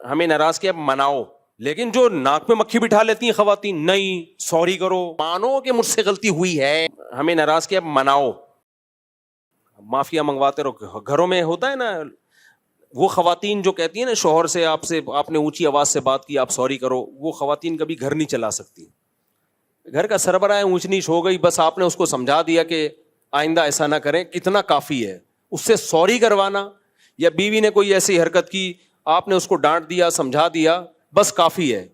ہمیں ناراض کیا مناؤ. لیکن جو ناک میں مکھی بٹھا لیتی ہیں خواتین, نہیں سوری کرو, مانو کہ مجھ سے غلطی ہوئی ہے, ہمیں ناراض کیا مناؤ, معافیا منگواتے رہو. گھروں میں ہوتا ہے نا وہ خواتین جو کہتی ہیں نا شوہر سے آپ نے اونچی آواز سے بات کی, آپ سوری کرو, وہ خواتین کبھی گھر نہیں چلا سکتی. گھر کا سربراہ ہے, اونچ نیچ ہو گئی, بس آپ نے اس کو سمجھا دیا کہ آئندہ ایسا نہ کریں, کتنا کافی ہے. اس سے سوری کروانا, یا بیوی نے کوئی ایسی حرکت کی, آپ نے اس کو ڈانٹ دیا, سمجھا دیا, بس کافی ہے.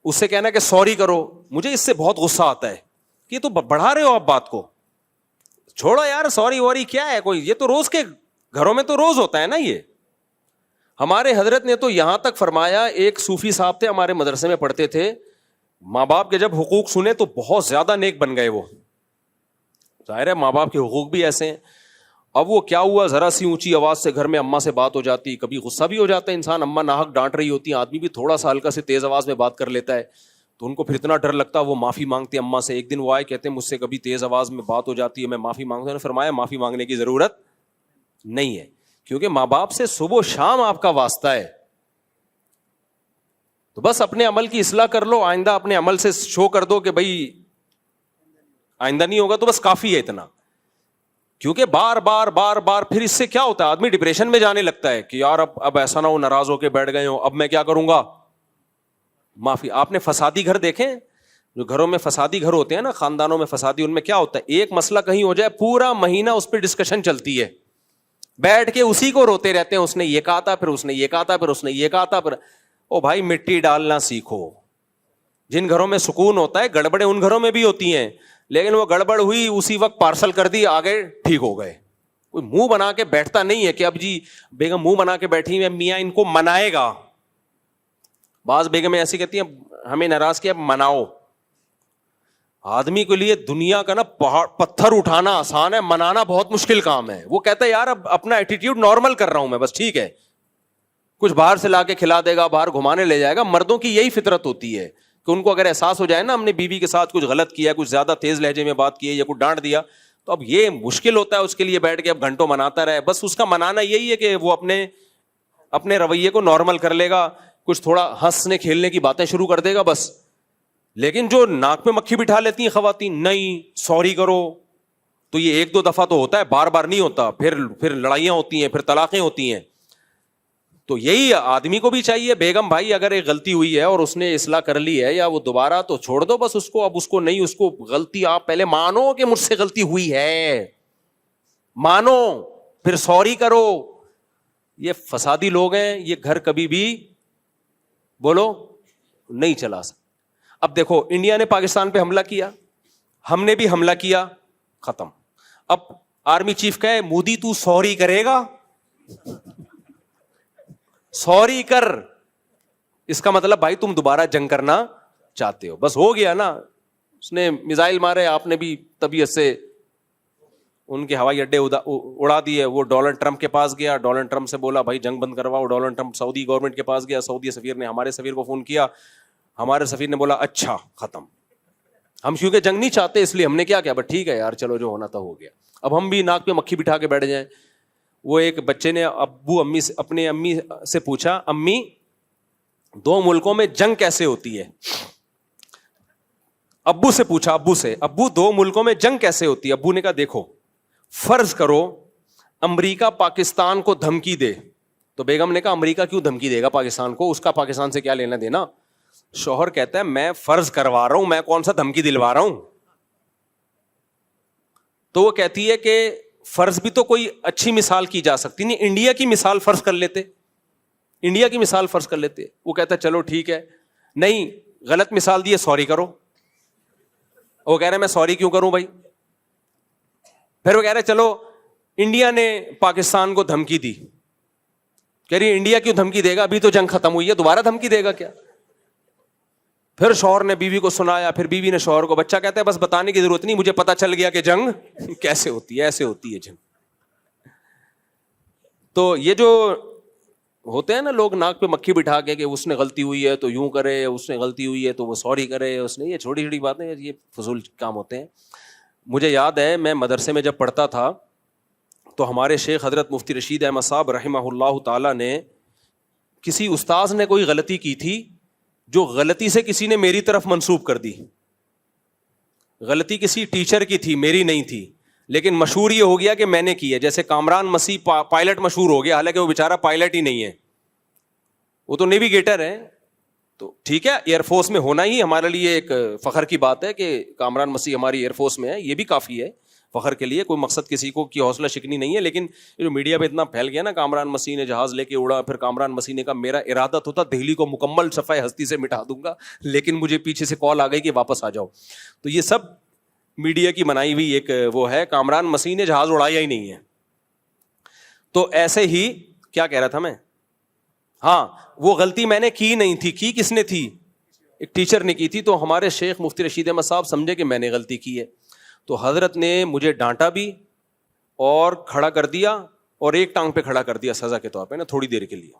اس سے کہنا کہ سوری کرو, مجھے اس سے بہت غصہ آتا ہے کہ تو بڑھا رہے ہو آپ بات کو, چھوڑو یار, سوری ووری کیا ہے کوئی, یہ تو روز کے گھروں میں تو روز ہوتا ہے نا. یہ ہمارے حضرت نے تو یہاں تک فرمایا, ایک صوفی صاحب تھے ہمارے مدرسے میں پڑھتے تھے, ماں باپ کے جب حقوق سنے تو بہت زیادہ نیک بن گئے. وہ ظاہر ہے ماں باپ کے حقوق بھی ایسے ہیں. اب وہ کیا ہوا, ذرا سی اونچی آواز سے گھر میں اماں سے بات ہو جاتی, کبھی غصہ بھی ہو جاتا ہے انسان, اماں ناحق ڈانٹ رہی ہوتی ہیں, آدمی بھی تھوڑا سا ہلکا سے تیز آواز میں بات کر لیتا ہے, تو ان کو پھر اتنا ڈر لگتا ہے, وہ معافی مانگتے اماں سے. ایک دن وہ آئے, کہتے ہیں مجھ سے کبھی تیز آواز میں بات ہو جاتی ہے, میں معافی مانگتا ہوں. فرمایا معافی مانگنے کی ضرورت نہیں ہے, کیونکہ ماں باپ سے صبح و شام آپ کا واسطہ ہے. تو بس اپنے عمل کی اصلاح کر لو, آئندہ اپنے عمل سے شو کر دو کہ بھائی آئندہ نہیں ہوگا, تو بس کافی ہے اتنا. کیونکہ بار بار بار بار پھر اس سے کیا ہوتا ہے, آدمی ڈپریشن میں جانے لگتا ہے کہ یار اب ایسا نہ ہو ناراض ہو کے بیٹھ گئے ہو, اب میں کیا کروں گا, معافی. آپ نے فسادی گھر دیکھیں, جو گھروں میں فسادی گھر ہوتے ہیں نا, خاندانوں میں فسادی, ان میں کیا ہوتا ہے, ایک مسئلہ کہیں ہو جائے پورا مہینہ اس پہ ڈسکشن چلتی ہے, بیٹھ کے اسی کو روتے رہتے ہیں, اس نے یہ کہا تھا, پھر اس نے یہ کہا تھا, پھر اس نے یہ کہا تھا. پھر او بھائی مٹی ڈالنا سیکھو. جن گھروں میں سکون ہوتا ہے, گڑبڑیں ان گھروں میں بھی ہوتی ہیں, لیکن وہ گڑبڑ ہوئی اسی وقت پارسل کر دی, آگے ٹھیک ہو گئے. کوئی منہ بنا کے بیٹھتا نہیں ہے کہ اب جی بیگم منہ بنا کے بیٹھی ہے, میاں ان کو منائے گا. بعض بیگمیں ایسی کہتی ہیں ہمیں ناراض کیا مناؤ. آدمی کے لیے دنیا کا نا پتھر اٹھانا آسان ہے, منانا بہت مشکل کام ہے. وہ کہتا ہے یار اب اپنا ایٹیٹیوڈ نارمل کر رہا ہوں میں, بس ٹھیک ہے, کچھ باہر سے لا کے کھلا دے گا, باہر گھمانے لے جائے گا. مردوں کی یہی فطرت ہوتی ہے کہ ان کو اگر احساس ہو جائے نا ہم نے بیوی کے ساتھ کچھ غلط کیا, کچھ زیادہ تیز لہجے میں بات کی ہے یا کچھ ڈانٹ دیا, تو اب یہ مشکل ہوتا ہے اس کے لیے بیٹھ کے اب گھنٹوں مناتا رہے. بس اس کا منانا یہی ہے کہ وہ اپنے رویے کو نارمل کر لے گا, کچھ تھوڑا ہنسنے کھیلنے کی باتیں شروع کر دے گا بس. لیکن جو ناک میں مکھی بٹھا لیتی ہیں خواتین, نہیں سوری کرو, تو یہ ایک دو دفعہ تو ہوتا ہے, بار بار نہیں ہوتا. پھر لڑائیاں ہوتی ہیں, پھر طلاقیں ہوتی ہیں. تو یہی آدمی کو بھی چاہیے, بیگم بھائی اگر ایک غلطی ہوئی ہے اور اس نے اصلاح کر لی ہے یا وہ دوبارہ, تو چھوڑ دو بس اس کو. اب اس کو نہیں, اس کو غلطی آپ پہلے مانو کہ مجھ سے غلطی ہوئی ہے, مانو, پھر سوری کرو. یہ فسادی لوگ ہیں, یہ گھر کبھی بھی بولو نہیں چلا سکتے. اب دیکھو انڈیا نے پاکستان پہ حملہ کیا, ہم نے بھی حملہ کیا, ختم. اب آرمی چیف کہے مودی تو سوری کرے گا, سوری کر, اس کا مطلب بھائی تم دوبارہ جنگ کرنا چاہتے ہو, بس ہو گیا نا. اس نے میزائل مارے, آپ نے بھی طبیعت سے ان کے ہوائی اڈے اڑا دیے. وہ ڈونلڈ ٹرمپ کے پاس گیا, ڈونلڈ ٹرمپ سے بولا بھائی جنگ بند کرواؤ. ڈونلڈ ٹرمپ سعودی گورنمنٹ کے پاس گیا, سعودی سفیر نے ہمارے سفیر کو فون کیا, ہمارے سفیر نے بولا اچھا ختم. ہم کیونکہ جنگ نہیں چاہتے اس لیے ہم نے کیا کیا, بس ٹھیک ہے یار چلو جو ہونا تھا ہو گیا. اب ہم بھی ناک پہ مکھی بٹھا کے بیٹھ جائیں. وہ ایک بچے نے اپنے امی سے پوچھا, امی دو ملکوں میں جنگ کیسے ہوتی ہے؟ ابو سے پوچھا, ابو دو ملکوں میں جنگ کیسے ہوتی ہے؟ ابو نے کہا دیکھو, فرض کرو امریکہ پاکستان کو دھمکی دے. تو بیگم نے کہا امریکہ کیوں دھمکی دے گا پاکستان کو, اس کا پاکستان سے کیا لینا دینا. شوہر کہتا ہے میں فرض کروا رہا ہوں, میں کون سا دھمکی دلوا رہا ہوں. تو وہ کہتی ہے کہ فرض بھی تو کوئی اچھی مثال کی جا سکتی نہیں, انڈیا کی مثال فرض کر لیتے, انڈیا کی مثال فرض کر لیتے. وہ کہتا ہے چلو ٹھیک ہے, نہیں غلط مثال دی ہے, سوری کرو. وہ کہہ رہے میں سوری کیوں کروں بھائی. پھر وہ کہہ رہے چلو انڈیا نے پاکستان کو دھمکی دی, کہہ رہی انڈیا کیوں دھمکی دے گا, ابھی تو جنگ ختم ہوئی ہے, دوبارہ دھمکی دے گا کیا. پھر شوہر نے بیوی کو سنایا, پھر بیوی نے شوہر کو. بچہ کہتا ہے بس بتانے کی ضرورت نہیں, مجھے پتا چل گیا کہ جنگ کیسے ہوتی ہے, ایسے ہوتی ہے جنگ. تو یہ جو ہوتے ہیں نا لوگ ناک پہ مکھی بٹھا کے کہ اس نے غلطی ہوئی ہے تو یوں کرے, اس نے غلطی ہوئی ہے تو وہ سوری کرے, اس نے, یہ چھوٹی چھوٹی باتیں, یہ فضول کام ہوتے ہیں. مجھے یاد ہے میں مدرسے میں جب پڑھتا تھا تو ہمارے شیخ حضرت مفتی رشید احمد صاحب رحمہ اللہ تعالیٰ نے کسی استاذ نے کوئی غلطی کی تھی جو غلطی سے کسی نے میری طرف منسوب کر دی. غلطی کسی ٹیچر کی تھی, میری نہیں تھی, لیکن مشہور یہ ہو گیا کہ میں نے کی ہے. جیسے کامران مسیح پائلٹ مشہور ہو گیا, حالانکہ وہ بیچارہ پائلٹ ہی نہیں ہے, وہ تو نیویگیٹر ہے. تو ٹھیک ہے, ایئر فورس میں ہونا ہی ہمارے لیے ایک فخر کی بات ہے کہ کامران مسیح ہماری ایئر فورس میں ہے, یہ بھی کافی ہے فخر کے لیے. کوئی مقصد کسی کو کی حوصلہ شکنی نہیں ہے. لیکن جو میڈیا پہ اتنا پھیل گیا نا, کامران مسیح نے جہاز لے کے اڑا, پھر کامران مسیح نے کہا میرا ارادہ تو تھا دہلی کو مکمل صفحہ ہستی سے مٹا دوں گا, لیکن مجھے پیچھے سے کال آ گئی کہ واپس آ جاؤ. تو یہ سب میڈیا کی بنائی ہوئی ایک وہ ہے. کامران مسیح نے جہاز اڑایا ہی نہیں ہے. تو ایسے ہی کیا کہہ رہا تھا میں, ہاں وہ غلطی میں نے کی نہیں تھی. کی کس نے تھی؟ ایک ٹیچر نے کی تھی. تو ہمارے شیخ مفتی رشید احمد صاحب سمجھے کہ میں نے غلطی کی ہے, تو حضرت نے مجھے ڈانٹا بھی اور کھڑا کر دیا, اور ایک ٹانگ پہ کھڑا کر دیا سزا کے طور پہ نا, تھوڑی دیر کے لیے.